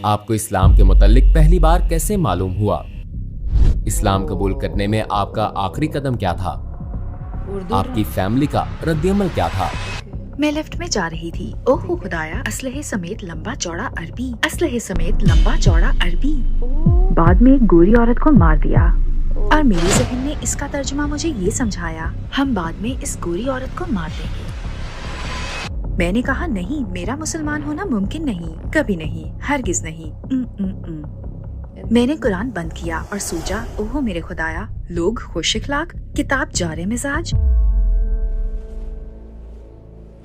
आपको इस्लाम के मुतालिक पहली बार कैसे मालूम हुआ? इस्लाम कबूल करने में आपका आखिरी कदम क्या था? आपकी फैमिली का रद्दअमल क्या था? मैं लिफ्ट में जा रही थी। ओहो खुदाया, असलहे समेत लंबा चौड़ा अरबी, असलहे समेत लंबा चौड़ा अरबी। बाद में एक गोरी औरत को मार दिया और मेरे ज़हन ने इसका तर्जुमा मुझे ये समझाया, हम बाद में इस गोरी औरत को मार देंगे। मैंने कहा नहीं, मेरा मुसलमान होना मुमकिन नहीं, कभी नहीं, हरगिज नहीं। मैंने कुरान बंद किया और सोचा, ओहो मेरे खुदाया, लोग खुश इखलाक, किताब जारे मिजाज।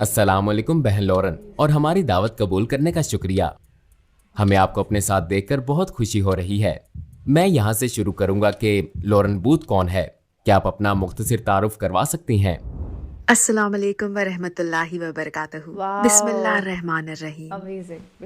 अस्सलाम वालेकुम बहन लॉरेन, और हमारी दावत कबूल करने का शुक्रिया। हमें आपको अपने साथ देखकर बहुत खुशी हो रही है। मैं यहाँ से शुरू करूँगा कि लॉरेन बूथ कौन है। क्या आप अपना मुख्तसर तारुफ करवा सकती हैं? अस्सलाम वालेकुम व रहमतुल्लाहि व बरकातहू। बिस्मिल्लाहिर्रहमानिर्रहीम।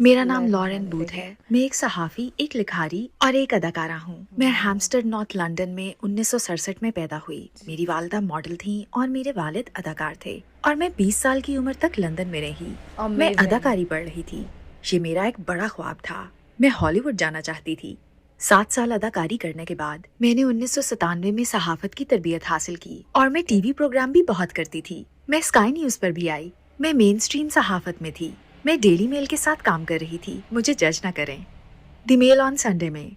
मेरा नाम लॉरेन बूथ है। मैं एक सहाफ़ी, एक लिखारी और एक अदाकारा हूँ। मैं हैम्स्टेड नॉर्थ लंदन में 1967 में पैदा हुई। मेरी वालिदा मॉडल थी और मेरे वालिद अदाकार थे और मैं 20 साल की उम्र तक लंदन में रही। मैं अदाकारी पढ़ रही थी। ये मेरा एक बड़ा ख्वाब था। मैं हॉलीवुड जाना चाहती थी। 7 साल अदाकारी करने के बाद मैंने 1997 में सहाफत की तरबियत हासिल की और मैं टीवी प्रोग्राम भी बहुत करती थी। मैं स्काई न्यूज़ पर भी आई। मैं मेन स्ट्रीम सहाफत में थी। मैं डेली मेल के साथ काम कर रही थी। मुझे जज न करें। द मेल ऑन संडे में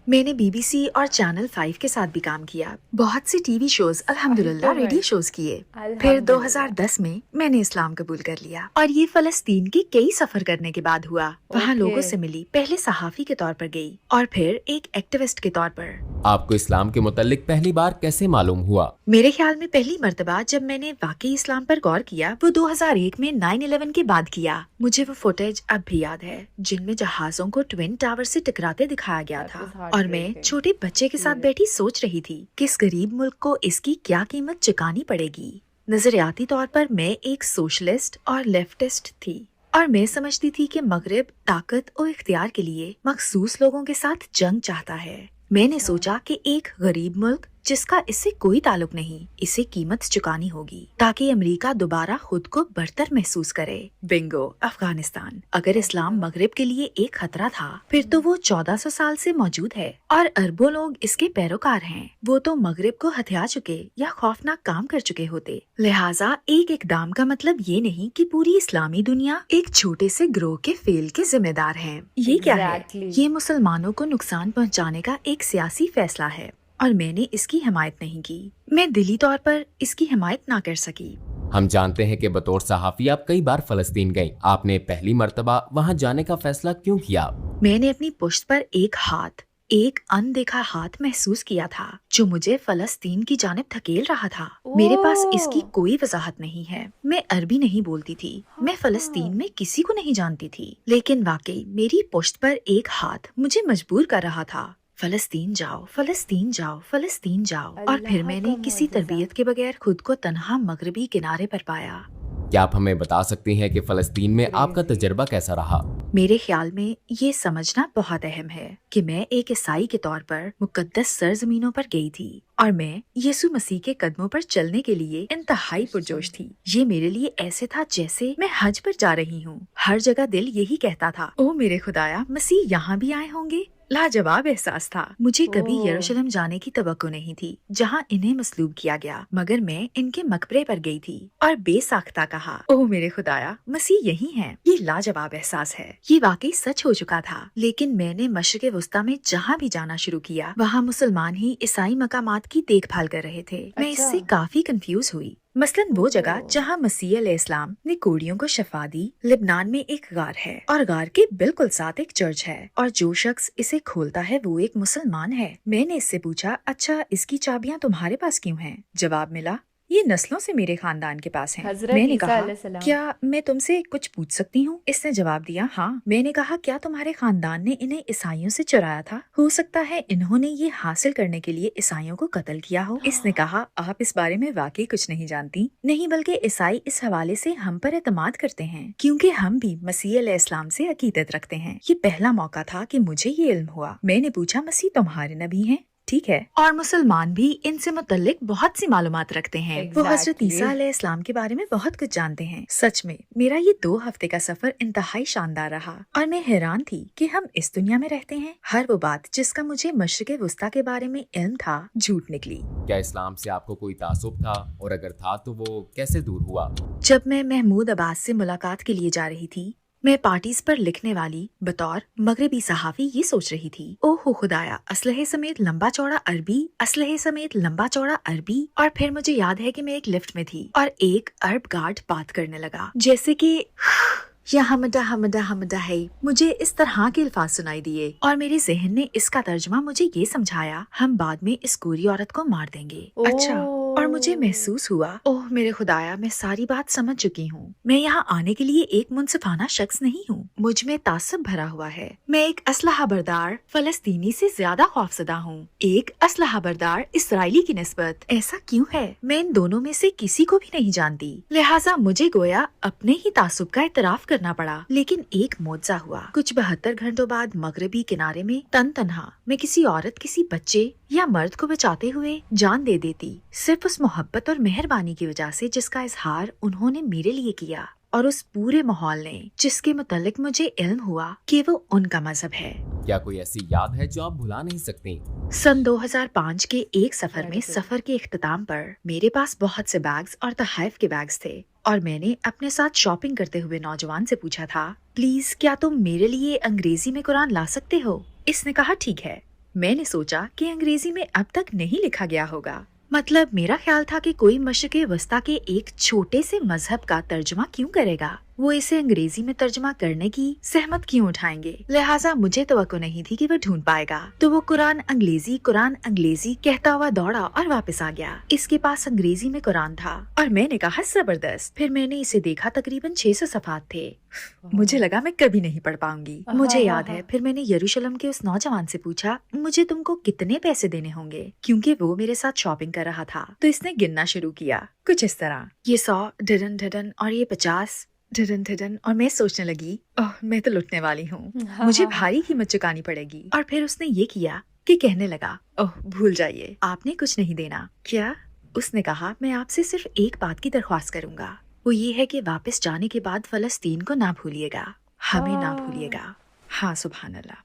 मैंने BBC और चैनल 5 के साथ भी काम किया। बहुत सी टीवी शोज, अल्हम्दुलिल्लाह रेडियो शोज किए। फिर 2010 में मैंने इस्लाम कबूल कर लिया और ये फलस्तीन के कई सफर करने के बाद हुआ। वहाँ लोगों से मिली, पहले सहाफी के तौर पर गई और फिर एक एक्टिविस्ट के तौर पर। आपको इस्लाम के मुतालिक पहली बार कैसे मालूम हुआ? मेरे ख्याल में पहली मर्तबा जब मैंने वाकई इस्लाम पर गौर किया वो 2001 में 9/11 के बाद किया। मुझे वो फुटेज अब भी याद है जिनमें जहाजों को ट्विन टावर से टकराते दिखाया गया था और मैं छोटे बच्चे के साथ बैठी सोच रही थी किस गरीब मुल्क को इसकी क्या कीमत चुकानी पड़ेगी। नजरियाती तौर पर मैं एक सोशलिस्ट और लेफ्टिस्ट थी और मैं समझती थी कि मगरिब ताकत और इख्तियार के लिए मखसूस लोगों के साथ जंग चाहता है। मैंने सोचा कि एक गरीब मुल्क जिसका इससे कोई ताल्लुक नहीं, इसे कीमत चुकानी होगी ताकि अमेरिका दोबारा खुद को बरतर महसूस करे। बिंगो, अफगानिस्तान। अगर इस्लाम मगरिब के लिए एक खतरा था, फिर तो वो 1400 साल से मौजूद है और अरबों लोग इसके पैरोकार हैं। वो तो मगरिब को हथिया चुके या खौफनाक काम कर चुके होते। लिहाजा एक इकदाम का मतलब ये नहीं कि पूरी इस्लामी दुनिया एक छोटे से ग्रोह के फेल के जिम्मेदार है। ये क्या है? ये मुसलमानों को नुकसान पहुँचाने का एक सियासी फैसला है और मैंने इसकी हिमायत नहीं की। मैं दिली तौर पर इसकी हिमायत ना कर सकी। हम जानते हैं कि बतौर सहाफी आप कई बार फलस्तीन गई। आपने पहली मर्तबा वहां जाने का फैसला क्यों किया? मैंने अपनी पुश्त पर एक अनदेखा हाथ महसूस किया था जो मुझे फलस्तीन की जानिब धकेल रहा था। मेरे पास इसकी कोई वजाहत नहीं है। मैं अरबी नहीं बोलती थी। मैं फलस्तीन में किसी को नहीं जानती थी, लेकिन वाकई मेरी पुश्त पर एक हाथ मुझे मजबूर कर रहा था। फलस्तीन जाओ, फलस्तीन जाओ, फलस्तीन जाओ। और फिर मैंने किसी तरबियत के बगैर खुद को तन्हा मगरबी किनारे पर पाया। क्या आप हमें बता सकती हैं कि फलस्तीन में आपका तजर्बा कैसा रहा? मेरे ख्याल में ये समझना बहुत अहम है कि मैं एक ईसाई के तौर पर मुकद्दस सरजमीनों पर गई थी और मैं यीशु मसीह के कदमों पर चलने के लिए इंतहाई पुरजोश थी। ये मेरे लिए ऐसे था जैसे मैं हज पर जा रही हूँ। हर जगह दिल यही कहता था, ओ मेरे खुदाया, मसीह यहाँ भी आए होंगे। लाजवाब एहसास था। मुझे कभी यरूशलेम जाने की तवक्को नहीं थी जहाँ इन्हें मसलूब किया गया, मगर मैं इनके मकबरे पर गई थी और बेसाख्ता कहा, ओह मेरे खुदाया, मसीह यही हैं। ये लाजवाब एहसास है। ये वाकई सच हो चुका था। लेकिन मैंने मशरिक़ वस्ता में जहाँ भी जाना शुरू किया वहाँ मुसलमान ही ईसाई मकामात की देखभाल कर रहे थे। मैं इससे काफी कंफ्यूज हुई। मसलन वो जगह जहाँ मसीह अलैहिस्सलाम ने कोड़ियों को शफा दी, लिबनान में एक गार है और गार के बिल्कुल साथ एक चर्च है और जो शख्स इसे खोलता है वो एक मुसलमान है। मैंने इससे पूछा, अच्छा इसकी चाबियाँ तुम्हारे पास क्यों हैं? जवाब मिला, ये नस्लों से मेरे खानदान के पास है। मैंने कहा, क्या मैं तुमसे कुछ पूछ सकती हूँ? इसने जवाब दिया, हाँ। मैंने कहा, क्या तुम्हारे खानदान ने इन्हें ईसाइयों से चुराया था? हो सकता है इन्होंने ये हासिल करने के लिए ईसाइयों को कत्ल किया हो। इसने कहा, आप इस बारे में वाकई कुछ नहीं जानती। नहीं, बल्कि ईसाई इस हवाले से हम पर एतमाद करते हैं क्योंकि हम भी मसीह अलैहिस्सलाम से अकीदत रखते हैं। ये पहला मौका था कि मुझे ये इल्म हुआ। मैंने पूछा, मसीह तुम्हारे नबी हैं? ٹھیک ہے، اور مسلمان بھی ان سے متعلق بہت سی معلومات رکھتے ہیں۔ وہ حضرت عیسیٰ علیہ السلام کے بارے میں بہت کچھ جانتے ہیں۔ سچ میں میرا یہ 2 ہفتے کا سفر انتہائی شاندار رہا، اور میں حیران تھی کہ ہم اس دنیا میں رہتے ہیں۔ ہر وہ بات جس کا مجھے مشرق وسطیٰ کے بارے میں علم تھا جھوٹ نکلی۔ کیا اسلام سے آپ کو کوئی تعصب تھا، اور اگر تھا تو وہ کیسے دور ہوا؟ جب میں محمود عباس سے ملاقات کے لیے جا رہی تھی، میں پارٹیز پر لکھنے والی بطور مغربی صحافی یہ سوچ رہی تھی، اوہ ہو خدایا، اسلحے سمیت لمبا چوڑا عربی، اور پھر مجھے یاد ہے کہ میں ایک لفٹ میں تھی اور ایک عرب گارڈ بات کرنے لگا جیسے کہ یا حمدہ ہے۔ مجھے اس طرح کے الفاظ سنائی دیے، اور میرے ذہن نے اس کا ترجمہ مجھے یہ سمجھایا، ہم بعد میں اس گوری عورت کو مار دیں گے۔ اچھا، اور مجھے محسوس ہوا، اوہ میرے خدایا، میں ساری بات سمجھ چکی ہوں۔ میں یہاں آنے کے لیے ایک منصفانہ شخص نہیں ہوں، مجھ میں تعصب بھرا ہوا ہے۔ میں ایک اسلحہ بردار فلسطینی سے زیادہ خوفزدہ ہوں، ایک اسلحہ بردار اسرائیلی کی نسبت۔ ایسا کیوں ہے؟ میں ان دونوں میں سے کسی کو بھی نہیں جانتی، لہٰذا مجھے گویا اپنے ہی تعصب کا اعتراف کرنا پڑا۔ لیکن ایک معجزہ ہوا۔ کچھ 72 گھنٹوں بعد مغربی کنارے میں تنہا میں کسی عورت، کسی بچے یا مرد کو بچاتے ہوئے جان دے دیتی، صرف اس محبت اور مہربانی کی وجہ سے جس کا اظہار انہوں نے میرے لیے کیا، اور اس پورے ماحول نے جس کے متعلق مجھے علم ہوا کہ وہ ان کا مذہب ہے۔ کیا کوئی ایسی یاد ہے جو آپ بھلا نہیں سکتی؟ سن 2005 کے ایک سفر میں سفر کے اختتام پر میرے پاس بہت سے بیگز اور تحائف کے بیگز تھے، اور میں نے اپنے ساتھ شاپنگ کرتے ہوئے نوجوان سے پوچھا تھا، پلیز کیا تم میرے لیے انگریزی میں قرآن لا سکتے ہو؟ اس نے کہا ٹھیک ہے۔ میں نے سوچا کہ انگریزی میں اب تک نہیں لکھا گیا ہوگا، مطلب میرا خیال تھا کہ کوئی مشرق وسطیٰ کے ایک چھوٹے سے مذہب کا ترجمہ کیوں کرے گا، وہ اسے انگریزی میں ترجمہ کرنے کی زحمت کیوں اٹھائیں گے، لہٰذا مجھے توقع نہیں تھی کہ وہ ڈھونڈ پائے گا۔ تو وہ قرآن انگلیزی کہتا ہوا دوڑا اور واپس آ گیا۔ اس کے پاس انگریزی میں قرآن تھا، اور میں نے کہا زبردست۔ پھر میں نے اسے دیکھا، تقریباً 600 صفحات تھے۔ مجھے لگا میں کبھی نہیں پڑھ پاؤں گی۔ مجھے یاد ہے پھر میں نے یروشلم کے اس نوجوان سے پوچھا، مجھے تم کو کتنے پیسے دینے ہوں گے، کیونکہ وہ میرے ساتھ شاپنگ کر رہا تھا۔ تو اس نے گننا شروع کیا، کچھ اس طرح، یہ 100 ڈڈن اور یہ 50 ڈڈن، اور میں سوچنے لگی، اوہ میں تو لٹنے والی ہوں، مجھے بھاری قیمت چکانی پڑے گی۔ اور پھر اس نے یہ کیا کہ کہنے لگا، اوہ بھول جائیے، آپ نے کچھ نہیں دینا۔ کیا؟ اس نے کہا، میں آپ سے صرف ایک بات کی درخواست کروں گا، وہ یہ ہے کہ واپس جانے کے بعد فلسطین کو نہ بھولیے گا، ہمیں نہ بھولیے گا۔ ہاں سبحان اللہ۔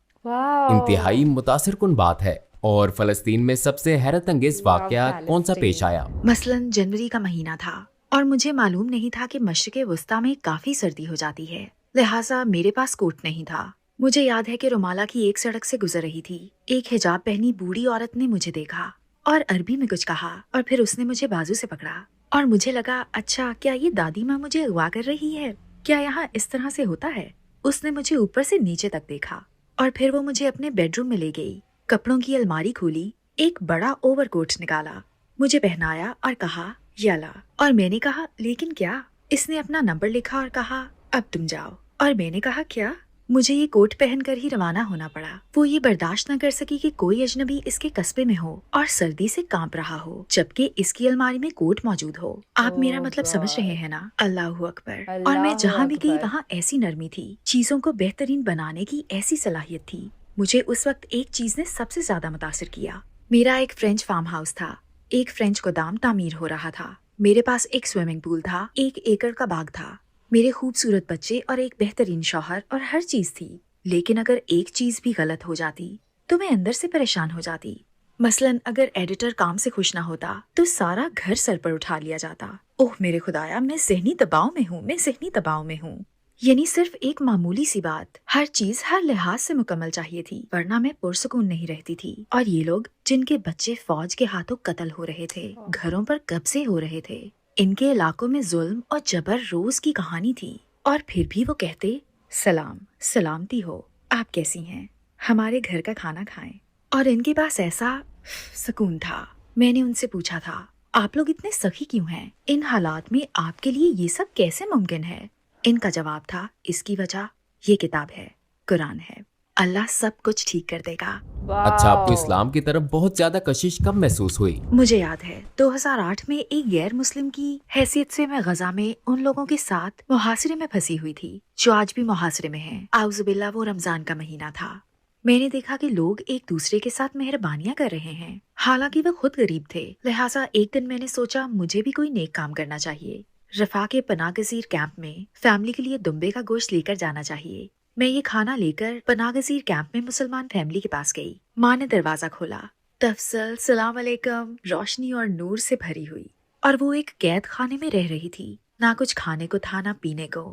انتہائی متاثر کن بات ہے۔ اور فلسطین میں سب سے حیرت انگیز واقعہ کون سا پیش آیا؟ مثلاً جنوری کا مہینہ تھا، اور مجھے معلوم نہیں تھا کہ مشرق وسطیٰ میں کافی سردی ہو جاتی ہے، لہٰذا میرے پاس کوٹ نہیں تھا۔ مجھے یاد ہے کہ رومالہ کی ایک سڑک سے گزر رہی تھی، ایک حجاب پہنی بوڑھی عورت نے مجھے دیکھا اور عربی میں کچھ کہا، اور پھر اس نے مجھے بازو سے پکڑا، اور مجھے لگا، اچھا کیا یہ دادی ماں مجھے اغوا کر رہی ہے؟ کیا یہاں اس طرح سے ہوتا ہے؟ اس نے مجھے اوپر سے نیچے تک دیکھا، اور پھر وہ مجھے اپنے بیڈ روم میں لے گئی، کپڑوں کی الماری کھولی، ایک بڑا اوور کوٹ نکالا، مجھے پہنایا اور کہا یالا، اور میں نے کہا لیکن کیا؟ اس نے اپنا نمبر لکھا اور کہا اب تم جاؤ، اور میں نے کہا کیا؟ مجھے یہ کوٹ پہن کر ہی روانہ ہونا پڑا۔ وہ یہ برداشت نہ کر سکی کہ کوئی اجنبی اس کے قصبے میں ہو اور سردی سے کانپ رہا ہو، جبکہ اس کی الماری میں کوٹ موجود ہو۔ آپ میرا مطلب سمجھ رہے ہیں نا؟ اللہ اکبر۔ اور میں جہاں بھی گئی وہاں ایسی نرمی تھی، چیزوں کو بہترین بنانے کی ایسی صلاحیت تھی۔ مجھے اس وقت ایک چیز نے سب سے زیادہ متاثر کیا۔ میرا ایک فرینچ فارم ہاؤس تھا، ایک فرینچ گودام تعمیر ہو رہا تھا، میرے پاس ایک سوئمنگ پول تھا، 1 ایکڑ کا باغ تھا، میرے خوبصورت بچے اور ایک بہترین شوہر، اور ہر چیز تھی۔ لیکن اگر ایک چیز بھی غلط ہو جاتی تو میں اندر سے پریشان ہو جاتی۔ مثلاً اگر ایڈیٹر کام سے خوش نہ ہوتا تو سارا گھر سر پر اٹھا لیا جاتا۔ اوہ میرے خدایا، میں ذہنی دباؤ میں ہوں، یعنی صرف ایک معمولی سی بات، ہر چیز ہر لحاظ سے مکمل چاہیے تھی، ورنہ میں پرسکون نہیں رہتی تھی۔ اور یہ لوگ جن کے بچے فوج کے ہاتھوں قتل ہو رہے تھے، گھروں پر قبضے ہو رہے تھے، ان کے علاقوں میں ظلم اور جبر روز کی کہانی تھی، اور پھر بھی وہ کہتے سلامتی ہو، آپ کیسی ہیں، ہمارے گھر کا کھانا کھائیں۔ اور ان کے پاس ایسا سکون تھا۔ میں نے ان سے پوچھا تھا، آپ لوگ اتنے سخی کیوں ہیں؟ ان حالات میں آپ کے لیے یہ سب کیسے ممکن ہے؟ ان کا جواب تھا، اس کی وجہ یہ کتاب ہے، قرآن ہے، اللہ سب کچھ ٹھیک کر دے گا۔ اچھا، آپ کو اسلام کی طرف بہت زیادہ کشش کب محسوس ہوئی؟ مجھے یاد ہے 2008 میں ایک غیر مسلم کی حیثیت سے میں غزہ میں ان لوگوں کے ساتھ محاصرے میں پھنسی ہوئی تھی جو آج بھی محاصرے میں ہیں۔ اعوذ باللہ، وہ رمضان کا مہینہ تھا۔ میں نے دیکھا کہ لوگ ایک دوسرے کے ساتھ مہربانیاں کر رہے ہیں، حالانکہ وہ خود غریب تھے۔ لہٰذا ایک دن میں نے سوچا مجھے بھی کوئی نیک کام کرنا چاہیے۔ رفاح کے پناہ گزیر کیمپ میں فیملی کے لیے دمبے کا گوشت لے کر جانا چاہیے۔ میں یہ کھانا لے کر پناہ گزیر کیمپ میں مسلمان فیملی کے پاس گئی۔ ماں نے دروازہ کھولا۔ تفصیل سلام علیکم روشنی اور نور سے بھری ہوئی، اور وہ ایک قید خانے میں رہ رہی تھی، نہ کچھ کھانے کو تھا نہ پینے کو۔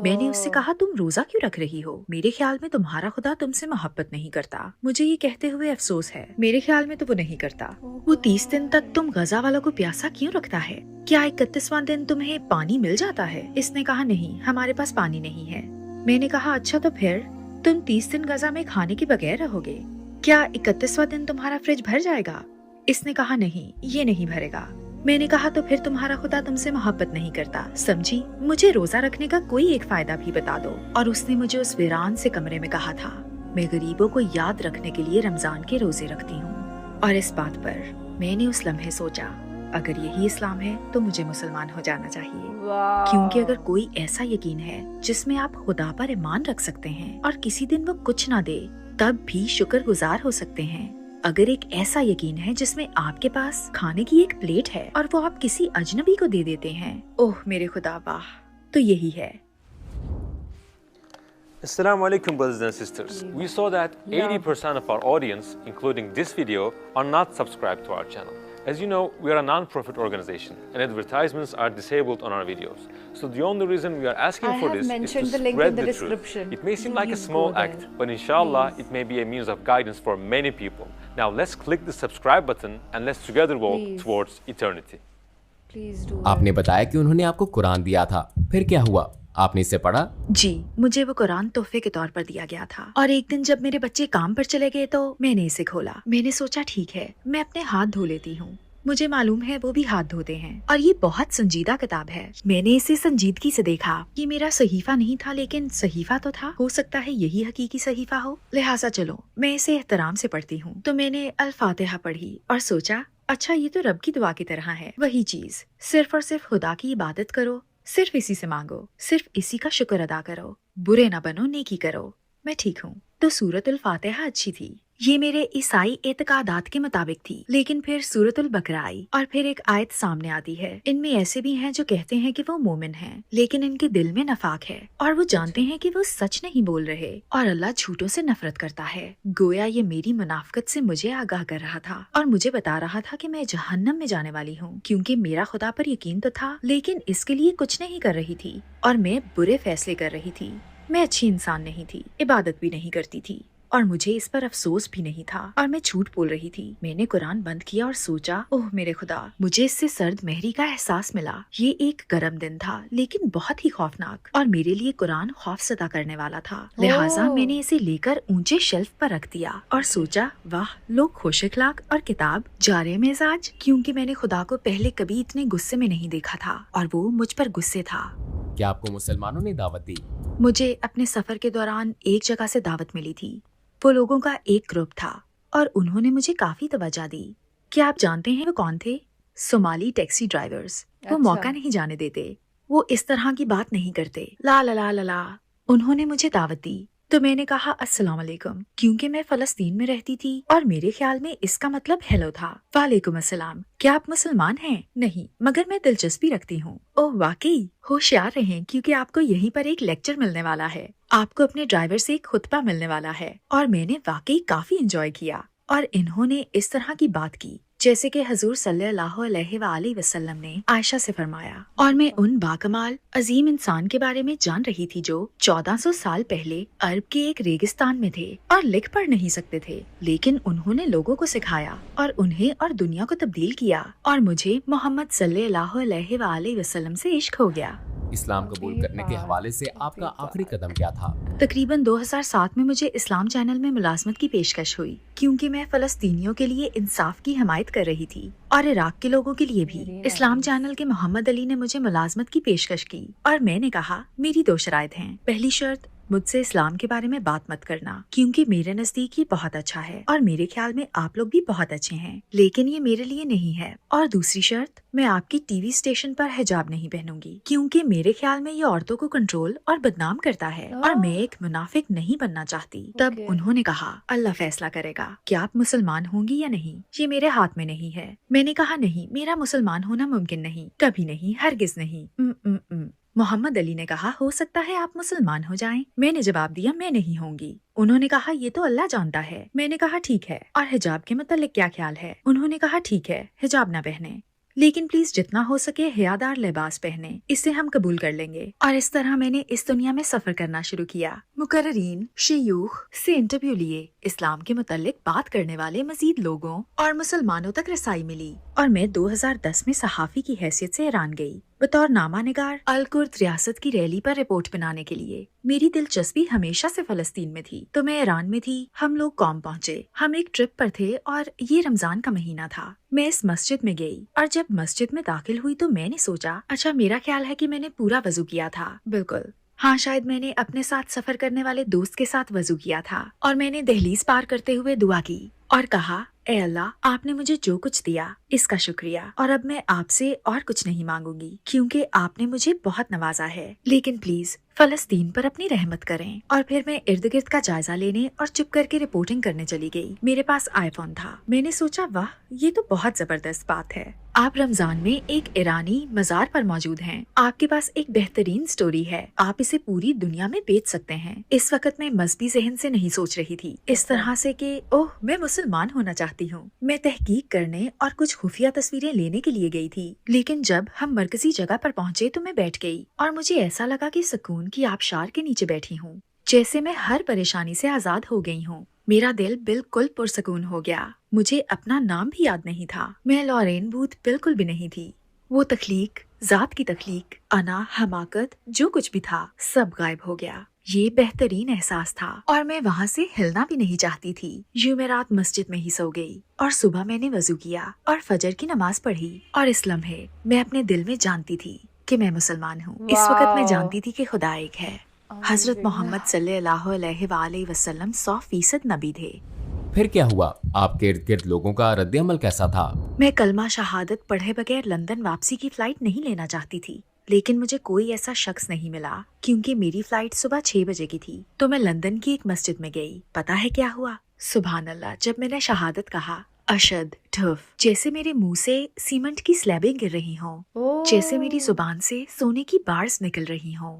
میں نے اس سے کہا تم روزہ کیوں رکھ رہی ہو؟ میرے خیال میں تمہارا خدا تم سے محبت نہیں کرتا۔ مجھے یہ کہتے ہوئے افسوس ہے، میرے خیال میں تو وہ نہیں کرتا۔ وہ 30 دن تک تم غزہ والوں کو پیاسا کیوں رکھتا ہے؟ کیا 31واں دن تمہیں پانی مل جاتا ہے؟ اس نے کہا نہیں، ہمارے پاس پانی نہیں ہے۔ میں نے کہا اچھا تو پھر تم 30 دن غزہ میں کھانے کے بغیر رہو گے؟ کیا 31واں دن تمہارا فریج بھر جائے گا؟ اس نے کہا نہیں، یہ نہیں بھرے گا۔ میں نے کہا تو پھر تمہارا خدا تم سے محبت نہیں کرتا، سمجھی؟ مجھے روزہ رکھنے کا کوئی ایک فائدہ بھی بتا دو۔ اور اس نے مجھے اس ویران سے کمرے میں کہا تھا میں غریبوں کو یاد رکھنے کے لیے رمضان کے روزے رکھتی ہوں۔ اور اس بات پر میں نے اس لمحے سوچا اگر یہی اسلام ہے تو مجھے مسلمان ہو جانا چاہیے، کیونکہ اگر کوئی ایسا یقین ہے جس میں آپ خدا پر ایمان رکھ سکتے ہیں اور کسی دن وہ کچھ نہ دے تب بھی شکر گزار ہو سکتے ہیں، اگر ایک ایسا یقین ہے جس میں آپ کے پاس کھانے کی ایک پلیٹ ہے اور وہ آپ کسی اجنبی کو دے دیتے ہیں، اوہ میرے خدا واہ، تو yہی ہے۔ Assalamu alaikum brothers and sisters. We saw that 80% of our audience, including this video, are not subscribed to our channel. As you know, we are a non-profit organization and advertisements are disabled on our videos. So the only reason we are asking for this is to spread the truth. It may seem like a small act, but inshallah it may be a means of guidance for many people. Now let's click the subscribe button and let's together walk towards eternity. آپ نے بتایا کہ انہوں نے آپ کو قرآن دیا تھا، پھر کیا ہوا؟ آپ نے اسے پڑھا؟ جی، مجھے وہ قرآن تحفے کے طور پر دیا گیا تھا، اور ایک دن جب میرے بچے کام پر چلے گئے تو میں نے اسے کھولا۔ میں نے سوچا ٹھیک ہے میں اپنے ہاتھ دھو لیتی ہوں، مجھے معلوم ہے وہ بھی ہاتھ دھوتے ہیں، اور یہ بہت سنجیدہ کتاب ہے۔ میں نے اسے سنجیدگی سے دیکھا۔ یہ میرا صحیفہ نہیں تھا لیکن صحیفہ تو تھا، ہو سکتا ہے یہی حقیقی صحیفہ ہو، لہٰذا چلو میں اسے احترام سے پڑھتی ہوں۔ تو میں نے الفاتحہ پڑھی اور سوچا اچھا یہ تو رب کی دعا کی طرح ہے، وہی چیز، صرف اور صرف خدا کی عبادت کرو، صرف اسی سے مانگو، صرف اسی کا شکر ادا کرو، برے نہ بنو نیکی کرو، میں ٹھیک ہوں۔ تو سورۃ الفاتحہ اچھی تھی، یہ میرے عیسائی اعتقادات کے مطابق تھی، لیکن پھر سورۃ البقرہ آئی اور پھر ایک آیت سامنے آتی ہے۔ ان میں ایسے بھی ہیں جو کہتے ہیں کہ وہ مومن ہیں لیکن ان کے دل میں نفاق ہے، اور وہ جانتے ہیں کہ وہ سچ نہیں بول رہے اور اللہ جھوٹوں سے نفرت کرتا ہے۔ گویا یہ میری منافقت سے مجھے آگاہ کر رہا تھا اور مجھے بتا رہا تھا کہ میں جہنم میں جانے والی ہوں، کیونکہ میرا خدا پر یقین تو تھا لیکن اس کے لیے کچھ نہیں کر رہی تھی، اور میں برے فیصلے کر رہی تھی۔ میں اچھی انسان نہیں تھی، عبادت بھی نہیں کرتی تھی، اور مجھے اس پر افسوس بھی نہیں تھا، اور میں جھوٹ بول رہی تھی۔ میں نے قرآن بند کیا اور سوچا اوہ میرے خدا، مجھے اس سے سرد مہری کا احساس ملا۔ یہ ایک گرم دن تھا لیکن بہت ہی خوفناک، اور میرے لیے قرآن خوف زدہ کرنے والا تھا، لہٰذا میں نے اسے لے کر اونچے شیلف پر رکھ دیا اور سوچا واہ لوگ خوش اخلاق اور کتاب جارے مزاج، کیونکہ میں نے خدا کو پہلے کبھی اتنے غصے میں نہیں دیکھا تھا اور وہ مجھ پر غصے تھا۔ کیا آپ کو مسلمانوں نے دعوت دی؟ مجھے اپنے سفر کے دوران ایک جگہ سے دعوت ملی تھی، وہ لوگوں کا ایک گروپ تھا اور انہوں نے مجھے کافی توجہ دی۔ کیا آپ جانتے ہیں وہ کون تھے؟ صومالی ٹیکسی ڈرائیورز۔ وہ موقع نہیں جانے دیتے، وہ اس طرح کی بات نہیں کرتے، لا لا لا لا لا۔ انہوں نے مجھے دعوت دی تو میں نے کہا السلام علیکم، کیونکہ میں فلسطین میں رہتی تھی اور میرے خیال میں اس کا مطلب ہیلو تھا۔ وعلیکم السلام، کیا آپ مسلمان ہیں؟ نہیں، مگر میں دلچسپی رکھتی ہوں۔ اوہ واقعی، ہوشیار رہیں کیونکہ آپ کو یہیں پر ایک لیکچر ملنے والا ہے، آپ کو اپنے ڈرائیور سے ایک خطبہ ملنے والا ہے۔ اور میں نے واقعی کافی انجوائے کیا، اور انہوں نے اس طرح کی بات کی جیسے کہ حضور صلی اللہ علیہ وآلہ وسلم نے عائشہ سے فرمایا، اور میں ان باکمال عظیم انسان کے بارے میں جان رہی تھی جو 1400 سال پہلے عرب کے ایک ریگستان میں تھے اور لکھ پڑھ نہیں سکتے تھے، لیکن انہوں نے لوگوں کو سکھایا اور انہیں اور دنیا کو تبدیل کیا، اور مجھے محمد صلی اللہ علیہ وآلہ وسلم سے عشق ہو گیا۔ اسلام قبول کرنے کے حوالے سے آپ کا آخری قدم کیا تھا؟ تقریباً 2007 میں مجھے اسلام چینل میں ملازمت کی پیشکش ہوئی، کیونکہ میں فلسطینیوں کے لیے انصاف کی حمایت کر رہی تھی اور عراق کے لوگوں کے لیے بھی۔ اسلام چینل کے محمد علی نے مجھے ملازمت کی پیشکش کی اور میں نے کہا میری 2 شرائط ہیں۔ پہلی شرط، मुझसे इस्लाम के बारे में बात मत करना, क्योंकि मेरे नजदीक ये बहुत अच्छा है और मेरे ख्याल में आप लोग भी बहुत अच्छे हैं, लेकिन ये मेरे लिए नहीं है। और दूसरी शर्त, मैं आपकी टीवी स्टेशन पर हिजाब नहीं पहनूंगी, क्योंकि मेरे ख्याल में ये औरतों को कंट्रोल और बदनाम करता है और मैं एक मुनाफिक नहीं बनना चाहती। तब उन्होंने कहा, अल्लाह फैसला करेगा कि आप मुसलमान होंगी या नहीं, ये मेरे हाथ में नहीं है। मैंने कहा, नहीं, मेरा मुसलमान होना मुमकिन नहीं, कभी नहीं, हरगिज नहीं। मोहम्मद अली ने कहा, हो सकता है आप मुसलमान हो जाएं। मैंने जवाब दिया, मैं नहीं होंगी। उन्होंने कहा, ये तो अल्लाह जानता है। मैंने कहा, ठीक है, और हिजाब के मतलब क्या ख्याल है? उन्होंने कहा, ठीक है, हिजाब ना पहने, लेकिन प्लीज जितना हो सके हयादार लिबास पहने, इससे हम कबूल कर लेंगे। और इस तरह मैंने इस दुनिया में सफर करना शुरू किया। मुकर्रीन, शयूख से इंटरव्यू लिए, इस्लाम के मुतालिक बात करने वाले मजीद लोगों और मुसलमानों तक रसाई मिली, और मैं 2010 में सहाफी की हैसियत से ईरान गई बतौर नामा निगार अल कुर्द रियासत की रैली पर रिपोर्ट बनाने के लिए। मेरी दिलचस्पी हमेशा से फलस्तीन में थी, तो मैं ईरान में थी। हम लोग कौम पहुँचे, हम एक ट्रिप पर थे और ये रमजान का महीना था। मैं इस मस्जिद में गई और जब मस्जिद में दाखिल हुई तो मैंने सोचा, अच्छा, मेरा ख्याल है कि मैंने पूरा वजू किया था। बिल्कुल, हाँ, शायद मैंने अपने साथ सफर करने वाले दोस्त के साथ वजू किया था, और मैंने दहलीज पार करते हुए दुआ की और कहा, ए अल्लाह, आपने मुझे जो कुछ दिया इसका शुक्रिया, और अब मैं आपसे और कुछ नहीं मांगूंगी, क्योंकि आपने मुझे बहुत नवाजा है, लेकिन प्लीज फलस्तीन पर अपनी रहमत करें। और फिर मैं इर्द गिर्द का जायजा लेने और चुप करके रिपोर्टिंग करने चली गई। मेरे पास आईफोन था। मैंने सोचा, वाह, ये तो बहुत जबरदस्त बात है। आप रमजान में एक ईरानी मजार पर मौजूद हैं। आपके पास एक बेहतरीन स्टोरी है, आप इसे पूरी दुनिया में बेच सकते हैं। इस वक्त मैं मजहबी जहन से नहीं सोच रही थी, इस तरह से कि ओह, मैं मुसलमान होना चाहती हूँ। मैं तहकीक करने और कुछ खुफिया तस्वीरें लेने के लिए गई थी, लेकिन जब हम मरकजी जगह पर पहुँचे तो मैं बैठ गई और मुझे ऐसा लगा कि सुकून की आबशार के नीचे बैठी हूँ, जैसे मैं हर परेशानी से आजाद हो गई हूँ। मेरा दिल बिल्कुल पुरसकून हो गया। मुझे अपना नाम भी याद नहीं था। मैं लॉरेन बूथ बिल्कुल भी नहीं थी। वो तख्लीक, जात की तख्लीक, अना, हमाकत, जो कुछ भी था, सब गायब हो गया। ये बेहतरीन एहसास था और मैं वहाँ से हिलना भी नहीं चाहती थी। यूं मैं रात मस्जिद में ही सो गई और सुबह मैंने वजू किया और फजर की नमाज पढ़ी, और इस लम्हे मैं अपने दिल में जानती थी कि मैं मुसलमान हूँ। इस वक्त मैं जानती थी कि खुदा एक है। हजरत मोहम्मद सल्लल्लाहु अलैहि वसल्लम 100% नबी थे। फिर क्या हुआ? आपके इर्द गिर्द लोगों का रद्द-ए-अमल कैसा था? मैं कलमा शहादत पढ़े बगैर लंदन वापसी की फ्लाइट नहीं लेना चाहती थी, लेकिन मुझे कोई ऐसा शख्स नहीं मिला, क्योंकि मेरी फ्लाइट सुबह 6 बजे की थी। तो मैं लंदन की एक मस्जिद में गई। पता है क्या हुआ? सुभान अल्लाह, जब मैंने शहादत कहा, अशद ठुफ, जैसे मेरे मुंह से सीमेंट की स्लैबें गिर रही हों, जैसे मेरी जुबान से सोने की बार्स निकल रही हों।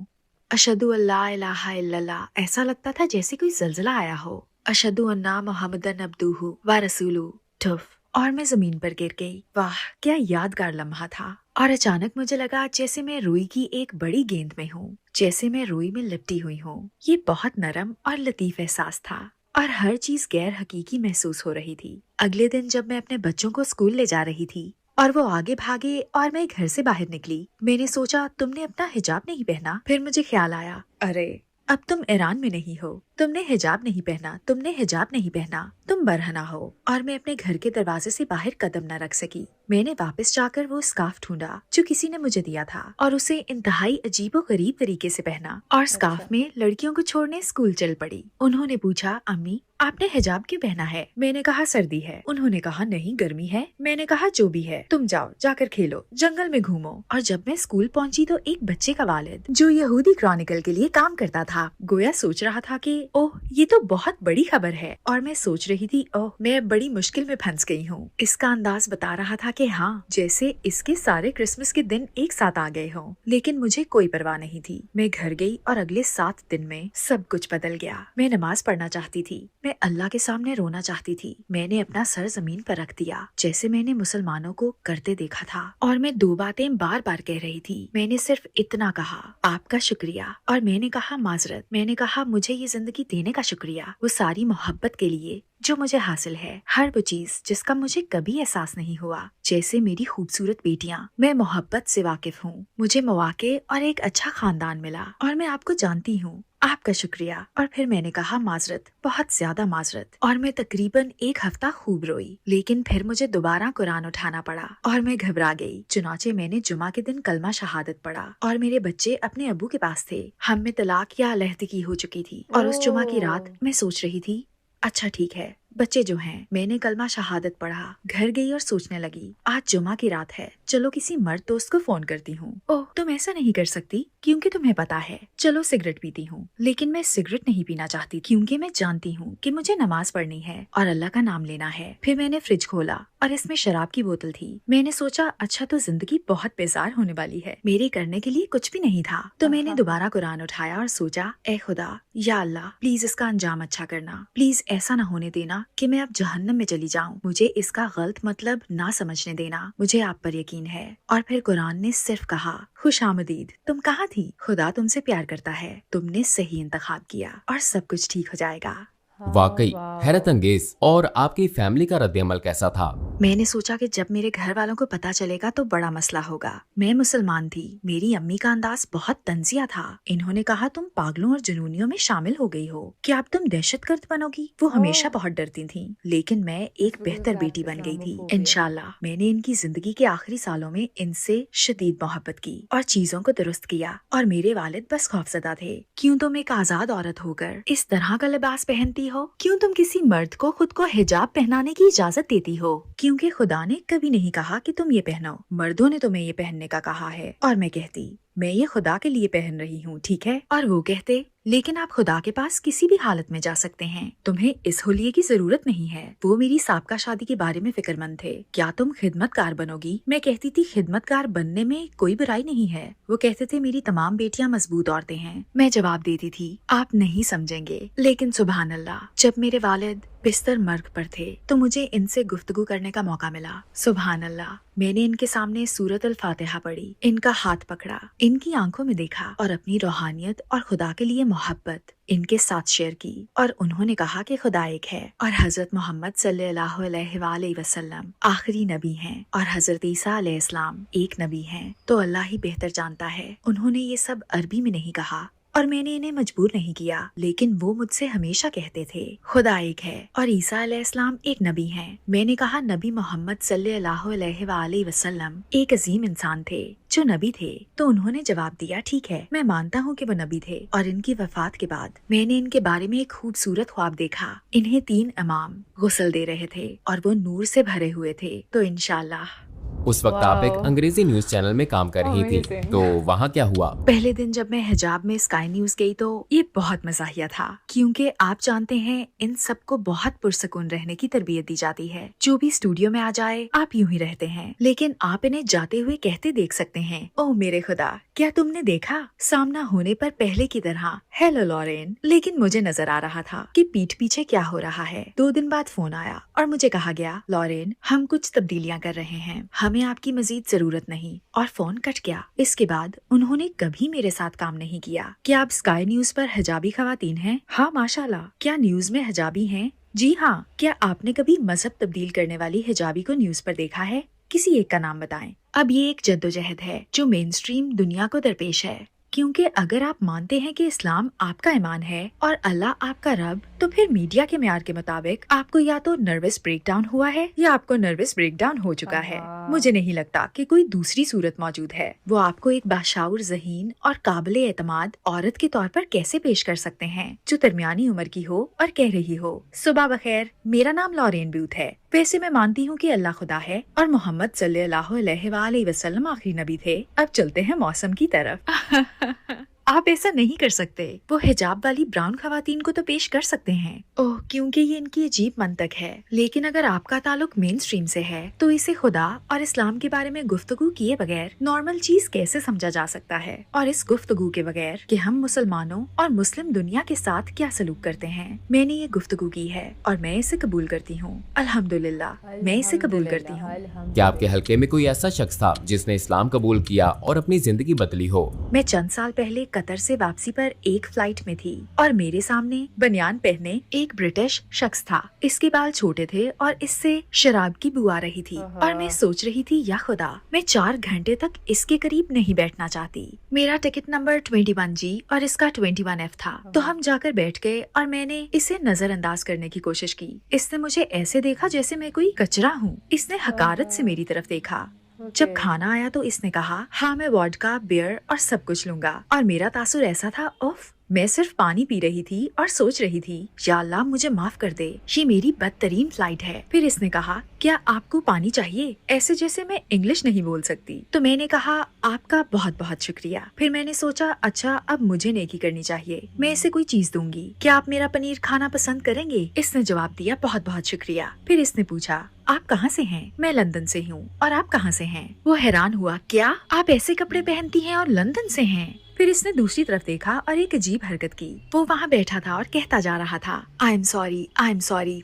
अशहदु अल्ला इलाहा इल्लल्लाह, ऐसा लगता था जैसे कोई जल्जला आया हो। अशहदु अन्ना मुहम्मदन अब्दुहु व रसूलुहु, ठुफ, और मैं जमीन पर गिर गई। वाह, क्या यादगार लम्हा था। और अचानक मुझे लगा जैसे मैं रुई की एक बड़ी गेंद में हूँ, जैसे मैं रुई में लिपटी हुई हूँ। ये बहुत नरम और लतीफ एहसास था और हर चीज गैर हकीकी महसूस हो रही थी। अगले दिन जब मैं अपने बच्चों को स्कूल ले जा रही थी और वो आगे भागे और मैं घर से बाहर निकली, मैंने सोचा, तुमने अपना हिजाब नहीं पहना। फिर मुझे ख्याल आया, अरे अब तुम ईरान में नहीं हो, तुमने हिजाब नहीं पहना, तुमने हिजाब नहीं पहना, तुम बरहना हो। और मैं अपने घर के दरवाजे से बाहर कदम न रख सकी। मैंने वापस जाकर वो स्कार्फ ढूंढा जो किसी ने मुझे दिया था और उसे इंतहाई अजीबो गरीब तरीके से पहना और स्कार्फ में लड़कियों को छोड़ने स्कूल चल पड़ी। उन्होंने पूछा, अम्मी आपने हिजाब क्यों पहना है? मैंने कहा, सर्दी है। उन्होंने कहा, नहीं गर्मी है। मैंने कहा, जो भी है, तुम जाओ, जाकर खेलो, जंगल में घूमो। और जब मैं स्कूल पहुंची तो एक बच्चे का वालिद, जो यहूदी क्रॉनिकल के लिए काम करता था, गोया सोच रहा था कि ओह, ये तो बहुत बड़ी खबर है। और मैं सोच रही थी, ओह, मैं बड़ी मुश्किल में फंस गई हूँ। इसका अंदाज बता रहा था कि हाँ, जैसे इसके सारे क्रिसमस के दिन एक साथ आ गए हों। लेकिन मुझे कोई परवाह नहीं थी। मैं घर गई और अगले 7 दिन में सब कुछ बदल गया। मैं नमाज पढ़ना चाहती थी, मैं अल्लाह के सामने रोना चाहती थी। मैंने अपना सर जमीन पर रख दिया, जैसे मैंने मुसलमानों को करते देखा था। और मैं 2 बातें बार बार कह रही थी। मैंने सिर्फ इतना कहा, आपका शुक्रिया, और मैंने कहा माजरत। मैंने कहा, मुझे ये जिंदगी देने का शुक्रिया, वो सारी मोहब्बत के लिए जो मुझे हासिल है, हर वो चीज जिसका मुझे कभी एहसास नहीं हुआ, जैसे मेरी खूबसूरत बेटियां। मैं मोहब्बत से वाकिफ हूँ, मुझे मौके और एक अच्छा खानदान मिला, और मैं आपको जानती हूँ, आपका शुक्रिया। और फिर मैंने कहा माजरत, बहुत ज्यादा माजरत। और मैं तकरीबन 1 हफ्ता खूब रोई, लेकिन फिर मुझे दोबारा कुरान उठाना पड़ा और मैं घबरा गई। चुनाचे मैंने जुमा के दिन कलमा शहादत पढ़ा और मेरे बच्चे अपने अबू के पास थे। हम में तलाक या अलहदगी हो चुकी थी और उस जुमा की रात मैं सोच रही थी, अच्छा ठीक है, बच्चे जो हैं, मैंने कलमा शहादत पढ़ा, घर गई और सोचने लगी, आज जुमा की रात है, चलो किसी मर्द दोस्त को फोन करती हूँ। ओह, तुम ऐसा नहीं कर सकती क्योंकि तुम्हें पता है, चलो सिगरेट पीती हूँ। लेकिन मैं सिगरेट नहीं पीना चाहती क्योंकि मैं जानती हूँ कि मुझे नमाज पढ़नी है और अल्लाह का नाम लेना है। फिर मैंने फ्रिज खोला और इसमें शराब की बोतल थी। मैंने सोचा अच्छा तो जिंदगी बहुत बेजार होने वाली है, मेरे करने के लिए कुछ भी नहीं था। तो मैंने दोबारा कुरान उठाया और सोचा, ए खुदा, या अल्लाह, प्लीज इसका अंजाम अच्छा करना, प्लीज ऐसा न होने देना कि मैं अब जहन्नम में चली जाऊं। मुझे इसका गलत मतलब ना समझने देना, मुझे आप पर यकीन है। और फिर कुरान ने सिर्फ कहा, खुश आमदीद, तुम कहाँ थी? खुदा तुमसे प्यार करता है, तुमने सही इंतखाब किया और सब कुछ ठीक हो जाएगा। वाकई हैरत अंगेज। और आपकी फैमिली का रद्द-ए-अमल कैसा था? मैंने सोचा कि जब मेरे घर वालों को पता चलेगा तो बड़ा मसला होगा। मैं मुसलमान थी, मेरी अम्मी का अंदाज बहुत तंजिया था। इन्होंने कहा, तुम पागलों और जुनूनियों में शामिल हो गई हो, क्या अब तुम दहशतगर्द बनोगी? वो हमेशा बहुत डरती थीं, लेकिन मैं एक बेहतर बेटी बन गई थी इंशाल्लाह। मैंने इनकी जिंदगी के आखिरी सालों में इनसे शदीद मोहब्बत की और चीजों को दुरुस्त किया। और मेरे वालिद बस खौफजदा थे, क्यों तुम एक आजाद औरत होकर इस तरह का लिबास पहनती हो? क्यों तुम किसी मर्द को खुद को हिजाब पहनाने की इजाजत देती हो? क्योंकि खुदा ने कभी नहीं कहा कि तुम ये पहनो, मर्दों ने तुम्हें ये पहनने का कहा है। और मैं कहती, मैं ये खुदा के लिए पहन रही हूँ, ठीक है? और वो कहते, लेकिन आप खुदा के पास किसी भी हालत में जा सकते हैं, तुम्हें इस हुलिये की जरूरत नहीं है। वो मेरी साबका शादी के बारे में फिक्रमंद थे, क्या तुम खिदमतकार बनोगी? मैं कहती थी, खिदमतकार बनने में कोई बुराई नहीं है। वो कहते थे, मेरी तमाम बेटियां मजबूत औरतें हैं। मैं जवाब देती थी, आप नहीं समझेंगे। लेकिन सुभान अल्लाह, जब मेरे वालिद बिस्तर मर्ग पर थे तो मुझे इनसे गुफ्तगू करने का मौका मिला। सुभान अल्लाह, मैंने इनके सामने सूरत अल फातिहा पढ़ी, इनका हाथ पकड़ा, इनकी आंखों में देखा और अपनी रूहानियत और खुदा के लिए मोहब्बत इनके साथ शेयर की। और उन्होंने कहा कि खुदा एक है और हजरत मोहम्मद सल्लल्लाहु अलैहि वसल्लम आखिरी नबी हैं और हजरत ईसा अलैहिस्सलाम एक नबी हैं, तो अल्लाह ही बेहतर जानता है। उन्होंने ये सब अरबी में नहीं कहा और मैंने इन्हें मजबूर नहीं किया, लेकिन वो मुझसे हमेशा कहते थे, खुदा एक है और ईसा अलैहिस्सलाम एक नबी हैं। मैंने कहा, नबी मोहम्मद सल्लल्लाहु अलैहि वसल्लम एक अजीम इंसान थे जो नबी थे। तो उन्होंने जवाब दिया, ठीक है, मैं मानता हूँ कि वो नबी थे। और इनकी वफात के बाद मैंने इनके बारे में एक खूबसूरत ख्वाब देखा। इन्हें 3 इमाम गुस्ल दे रहे थे और वो नूर से भरे हुए थे। तो इंशाल्लाह। उस वक्त आप एक वाओ। अंग्रेजी न्यूज चैनल में काम कर रही थी, Amazing. तो वहाँ क्या हुआ? पहले दिन जब मैं हिजाब में स्काई न्यूज गई तो ये बहुत मजाहिया था, क्योंकि आप जानते हैं इन सबको बहुत पुरसकून रहने की तरबियत दी जाती है। जो भी स्टूडियो में आ जाए आप यूं ही रहते हैं, लेकिन आप इन्हें जाते हुए कहते देख सकते हैं, ओह मेरे खुदा, क्या तुमने देखा? सामना होने पर पहले की तरह हेलो लॉरेन। लेकिन मुझे नजर आ रहा था कि पीठ पीछे क्या हो रहा है। 2 दिन बाद फोन आया और मुझे कहा गया, लॉरेन, हम कुछ तब्दीलियां कर रहे हैं, हमें आपकी मजीद जरूरत नहीं। और फोन कट गया। इसके बाद उन्होंने कभी मेरे साथ काम नहीं किया। क्या आप स्काई न्यूज पर हिजाबी खवातीन हैं? हाँ माशाल्लाह। क्या न्यूज में हिजाबी हैं? जी हाँ। क्या आपने कभी मजहब तब्दील करने वाली हिजाबी को न्यूज पर देखा है? किसी एक का नाम बताएं। अब ये एक जद्दोजहद है जो मेन स्ट्रीम दुनिया को दरपेश है, क्योंकि अगर आप मानते हैं कि इस्लाम आपका ईमान है और अल्लाह आपका रब, तो फिर मीडिया के म्यार के मुताबिक आपको या तो नर्वस ब्रेकडाउन हुआ है या आपको नर्वस ब्रेकडाउन हो चुका है। मुझे नहीं लगता कि कोई दूसरी सूरत मौजूद है। वो आपको एक बाशाउर, ज़हीन और काबिल एतमाद औरत के तौर पर कैसे पेश कर सकते हैं जो दरमियानी उम्र की हो और कह रही हो, सुबह बखैर, मेरा नाम लॉरेन बूथ है। वैसे मैं मानती हूँ कि अल्लाह खुदा है और मोहम्मद सल्लल्लाहु अलैहि वसल्लम आखिरी नबी थे। अब चलते हैं मौसम की तरफ। आप ऐसा नहीं कर सकते। वो हिजाब वाली ब्राउन खवातीन को तो पेश कर सकते हैं, ओह, क्योंकि ये इनकी अजीब मंतक है। लेकिन अगर आपका ताल्लुक मेन स्ट्रीम से है तो इसे खुदा और इस्लाम के बारे में गुफ्तगू किए बगैर नॉर्मल चीज कैसे समझा जा सकता है? और इस गुफ्तगू के बगैर कि हम मुसलमानों और मुस्लिम दुनिया के साथ क्या सलूक करते हैं। मैंने ये गुफ्तगू की है और मैं इसे कबूल करती हूँ। अल्हम्दुलिल्लाह, मैं इसे कबूल करती हूँ। क्या आपके हल्के में कोई ऐसा शख्स था जिसने इस्लाम कबूल किया और अपनी जिंदगी बदली हो? मैं चंद साल पहले कतर से वापसी पर एक फ्लाइट में थी और मेरे सामने बनियान पहने एक ब्रिटिश शख्स था। इसके बाल छोटे थे और इससे शराब की बू आ रही थी और मैं सोच रही थी, या खुदा, मैं 4 घंटे तक इसके करीब नहीं बैठना चाहती। मेरा टिकट नंबर 21G और इसका 21F था। तो हम जाकर बैठ गए और मैंने इसे नजरअंदाज करने की कोशिश की। इसने मुझे ऐसे देखा जैसे मैं कोई कचरा हूँ। इसने हकारत से मेरी तरफ देखा। जब खाना आया तो इसने कहा, हाँ मैं वोडका, बियर और सब कुछ लूंगा। और मेरा तासुर ऐसा था, उफ, मैं सिर्फ पानी पी रही थी और सोच रही थी, या अल्लाह मुझे माफ कर दे, ये मेरी बदतरीन फ्लाइट है। फिर इसने कहा, क्या आपको पानी चाहिए? ऐसे जैसे मैं इंग्लिश नहीं बोल सकती। तो मैंने कहा, आपका बहुत बहुत शुक्रिया। फिर मैंने सोचा, अच्छा अब मुझे नेकी करनी चाहिए, मैं इसे कोई चीज दूंगी। क्या आप मेरा पनीर खाना पसंद करेंगे? इसने जवाब दिया, बहुत बहुत शुक्रिया। फिर इसने पूछा, आप कहाँ से हैं? मैं लंदन से हूँ। और आप कहाँ से हैं? वो हैरान हुआ, क्या आप ऐसे कपड़े पहनती हैं और लंदन से हैं? फिर इसने दूसरी तरफ देखा और एक अजीब हरकत की। वो वहाँ बैठा था और कहता जा रहा था, I am sorry, I am sorry,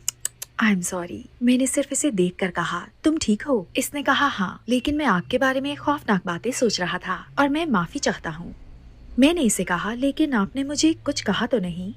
I am sorry. मैंने सिर्फ इसे देखकर कहा, तुम ठीक हो? इसने कहा, हाँ, लेकिन मैं आपके बारे में खौफनाक बातें सोच रहा था और मैं माफी चाहता हूँ। मैंने इसे कहा, लेकिन आपने मुझे कुछ कहा तो नहीं?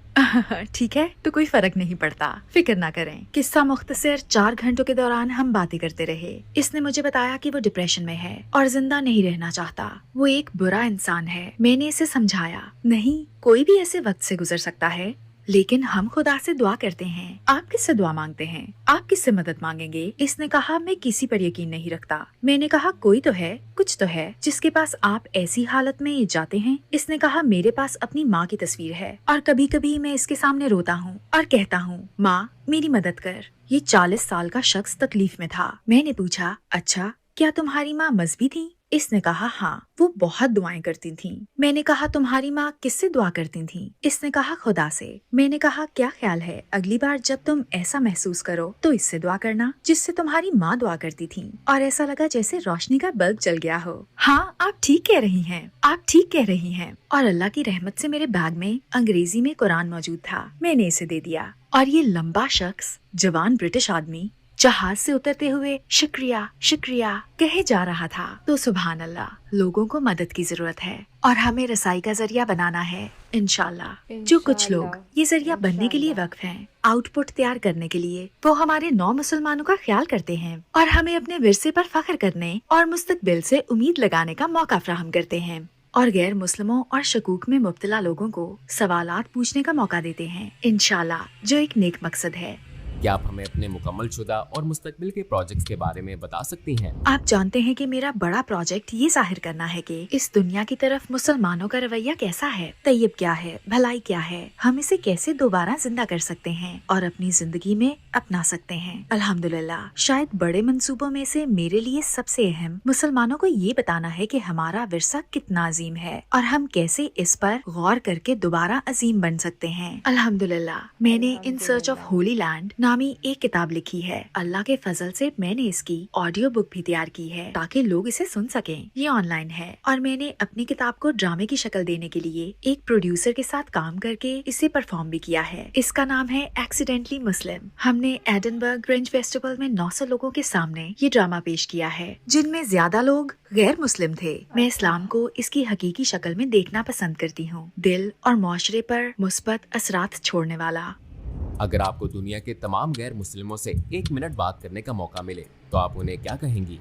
ठीक है, तो कोई फर्क नहीं पड़ता, फिक्र ना करें। किस्सा मुख्तसर, 4 घंटों के दौरान हम बातें करते रहे। इसने मुझे बताया कि वो डिप्रेशन में है और जिंदा नहीं रहना चाहता। वो एक बुरा इंसान है। मैंने इसे समझाया, नहीं, कोई भी ऐसे वक्त से गुजर सकता है, लेकिन हम खुदा से दुआ करते हैं। आप किससे दुआ मांगते हैं? आप किससे मदद मांगेंगे? इसने कहा, मैं किसी पर यकीन नहीं रखता। मैंने कहा, कोई तो है, कुछ तो है जिसके पास आप ऐसी हालत में जाते हैं। इसने कहा, मेरे पास अपनी माँ की तस्वीर है और कभी कभी मैं इसके सामने रोता हूँ और कहता हूँ, माँ मेरी मदद कर। ये 40 साल का शख्स तकलीफ में था। मैंने पूछा, अच्छा क्या तुम्हारी माँ मजहबी थी? इसने कहा, हाँ, वो बहुत दुआएं करती थीं। मैंने कहा, तुम्हारी माँ किससे दुआ करती थीं? इसने कहा, खुदा से। मैंने कहा, क्या ख्याल है, अगली बार जब तुम ऐसा महसूस करो तो इससे दुआ करना जिससे तुम्हारी माँ दुआ करती थी। और ऐसा लगा जैसे रोशनी का बल्ब जल गया हो। हाँ, आप ठीक कह रही हैं, आप ठीक कह रही हैं। और अल्लाह की रहमत से मेरे बैग में अंग्रेजी में कुरान मौजूद था। मैंने इसे दे दिया और ये लंबा शख्स, जवान ब्रिटिश आदमी, जहाज से उतरते हुए शुक्रिया शुक्रिया कहे जा रहा था। तो सुभान अल्लाह, लोगों को मदद की जरूरत है और हमें रसाई का जरिया बनाना है, इंशाल्लाह। जो कुछ लोग ये जरिया बनने के लिए वक्फ हैं, आउटपुट तैयार करने के लिए, वो हमारे 9 मुसलमानों का ख्याल करते हैं और हमें अपने विरसे पर फख्र करने और मुस्तकबिल से उम्मीद लगाने का मौका फराहम करते हैं और गैर मुस्लिमों और शकूक में मुब्तला लोगों को सवालात पूछने का मौका देते हैं, इंशाल्लाह, जो एक नेक मकसद है। क्या आप हमें अपने मुकम्मल शुदा और मुस्तकबिल के प्रोजेक्ट्स के बारे में बता सकती हैं? आप जानते हैं कि मेरा बड़ा प्रोजेक्ट ये जाहिर करना है कि इस दुनिया की तरफ मुसलमानों का रवैया कैसा है, तैयब क्या है, भलाई क्या है, हम इसे कैसे दोबारा जिंदा कर सकते हैं और अपनी जिंदगी में अपना सकते हैं। अल्हम्दुलिल्लाह, शायद बड़े मंसूबों में से मेरे लिए सबसे अहम मुसलमानों को ये बताना है कि हमारा विरसा कितना अजीम है और हम कैसे इस पर गौर करके दोबारा अजीम बन सकते हैं। अल्हम्दुलिल्लाह, मैंने in search of Holi land नामी एक किताब लिखी है। अल्लाह के फजल से मैंने इसकी ऑडियो बुक भी तैयार की है ताकि लोग इसे सुन सकें। ये ऑनलाइन है और मैंने अपनी किताब को ड्रामे की शक्ल देने के लिए एक प्रोड्यूसर के साथ काम करके इसे परफॉर्म भी किया है। इसका नाम है एक्सीडेंटली मुस्लिम। हमने एडिनबर्ग फ्रेंच फेस्टिवल में 900 लोगों के सामने ये ड्रामा पेश किया है, जिनमें ज्यादा लोग गैर मुस्लिम थे। मैं इस्लाम को इसकी हकीकी शक्ल में देखना पसंद करती हूँ, दिल और मुआशरे पर मुस्बत असरात छोड़ने वाला। अगर आपको दुनिया के तमाम गैर मुस्लिमों से 1 मिनट बात करने का मौका मिले तो आप उन्हें क्या कहेंगी?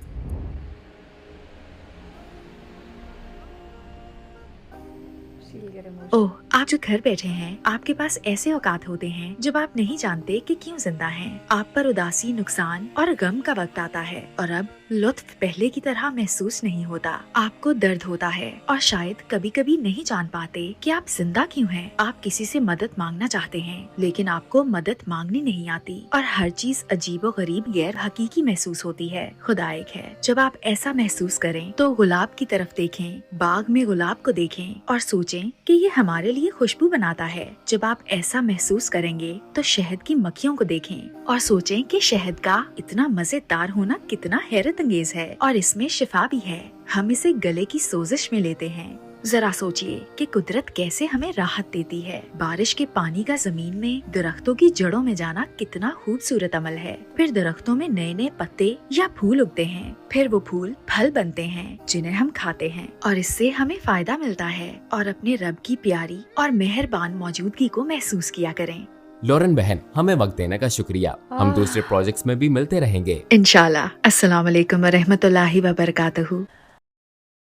ओह, आप जो घर बैठे हैं, आपके पास ऐसे औकात होते हैं जब आप नहीं जानते कि क्यों जिंदा हैं। आप पर उदासी, नुकसान और गम का वक्त आता है और अब लुत्फ पहले की तरह महसूस नहीं होता। आपको दर्द होता है और शायद कभी कभी नहीं जान पाते कि आप जिंदा क्यों हैं। आप किसी से मदद मांगना चाहते हैं लेकिन आपको मदद मांगनी नहीं आती और हर चीज अजीबो गरीब गैर हकीकी महसूस होती है। खुदा एक है। जब आप ऐसा महसूस करें तो गुलाब की तरफ देखें, बाग में गुलाब को देखें और सोचें कि ये हमारे लिए खुशबू बनाता है। जब आप ऐसा महसूस करेंगे तो शहद की मक्खियों को देखें और सोचें कि शहद का इतना मजेदार होना कितना हैरत अंगेज है और इसमें शिफा भी है। हम इसे गले की सोजिश में लेते हैं जरा सोचिए कि कुदरत कैसे हमें राहत देती है। बारिश के पानी का जमीन में दरख्तों की जड़ों में जाना कितना खूबसूरत अमल है। फिर दरख्तों में नए नए पत्ते या फूल उगते हैं, फिर वो फूल फल बनते हैं जिन्हें हम खाते हैं और इससे हमें फायदा मिलता है। और अपने रब की प्यारी और मेहरबान मौजूदगी को महसूस किया करें। लॉरेन बहन, हमें वक्त देने का शुक्रिया। हम दूसरे प्रोजेक्ट्स में भी मिलते रहेंगे। इंशाल्लाह। अस्सलाम वालेकुम व रहमतुल्लाहि व बरकातहू।